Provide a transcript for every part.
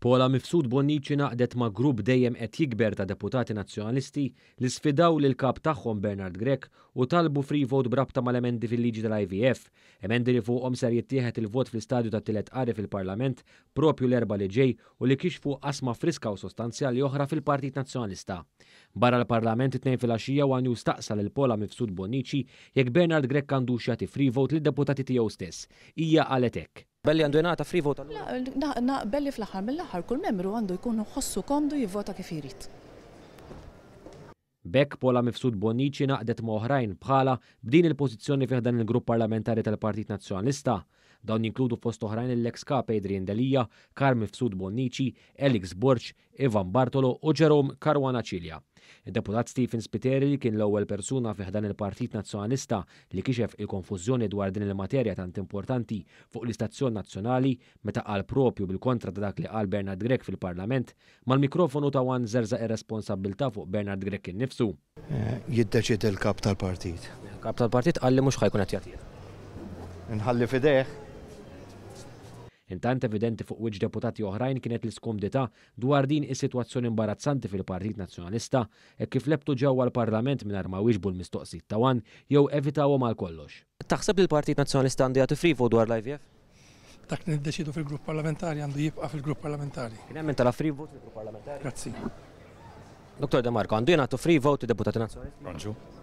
Paula Mifsud Bonnici naqdet ma' grupp dejjem qed jikber ta' deputati nazzjonalisti li sfidaw lil kap tagħhom Bernard Grech u talbu free vote brabta mal-emendi fil-liġi tal-IVF, emendi li fuqhom ser jittieħed il-vot fl-istadju tat-tielet qari fil-Parlament propju l-erba' li ġej u li kixfu qasma friska u sostanzjali oħra fil-Partit Nazzjonalista. Barra l-Parlament it-tnejn fil-għaxija One News staqsa lil Paula Mifsud Bonnici jekk Bernard Grech għandux jagħti free vote lid-deputati tiegħu stess. Hija qalet hekk. Belli għandu jingħata free vote? Belli fl-aħħar mill-aħħar kull membru għandu jkun ħossu komdu jivvota kif irid. Bekk Paula Mifsud Bonnici naqdet ma' oħrajn bħala b'din il-pożizzjoni fih dan il-grupp parlamentari tal-Partit Nazzjonalista. Dawn jinkludu fost oħrajn l-ex kap Adrian Delija, Karl Mifsud Bonnici, Elix Borch, Ivan Bartolo u Jerome Caruana Cilja. Il-deputat Stephen Spiteri li kien l-ewwel persuna fih dan il-Partit Nazzjonalista li kixef il-konfużjoni dwar din il-materja tant importanti fuq l-istazzjon nazzjonali meta qal propju bil-kontra ta' dak li qal Bernard Grech fil-Parlament, mal-mikrofonu ta' One żerża' ir-responsabbiltà fuq Bernard Grech innifsu. Jiddeċid il-kap tal-partit. Il-kap tal-partit qal li mhux ħajkun qed jagħtih. Inħalli fidejh. Intant evidenti fuq wiġġ deputati oħrajn kienet l-iskumdità dwar din is-sitwazzjoni imbarazzanti fil-Partit Nazzjonalista e kif lebtu ġewwa l-Parlament mingħajr ma wieġbu l-mistoqsijiet ta' Wan jew evitawhom għal kollox. Taħseb li l-Partit Nazzjonalista għandu jagħti free vote dwar l-IVF? Dak li niddeċidu fil-grupp parlamentari għandu jibqa' fil-grupp parlamentari. Kien hemm tala free vote fil-grupp parlamentari? Grazzi. Dr. De Marco, għandu jingħatu free vote deputati nazzjonalisti?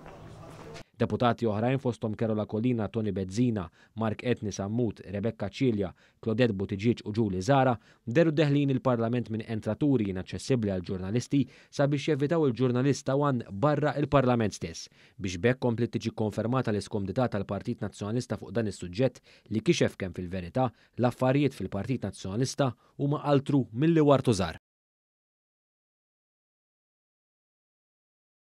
Deputati oħrajn fosthom Carola Collina, Tony Bezzina, Mark Etni Sammut, Rebecca Cilja, Claudette Buttigieg u Julie Zara deru deħlin il-Parlament minn entraturi inaċċessibbli għal ġurnalisti sabiex jevitaw il-ġurnalista Wan barra il-Parlament stess biex bekk kompli tiġi konfermata l-iskomdità tal-Partit Nazzjonalista fuq dan is-suġġett li kixef kemm fil-verità l-affarijiet fil-Partit Nazzjonalista huma altru milli wartu żgħar.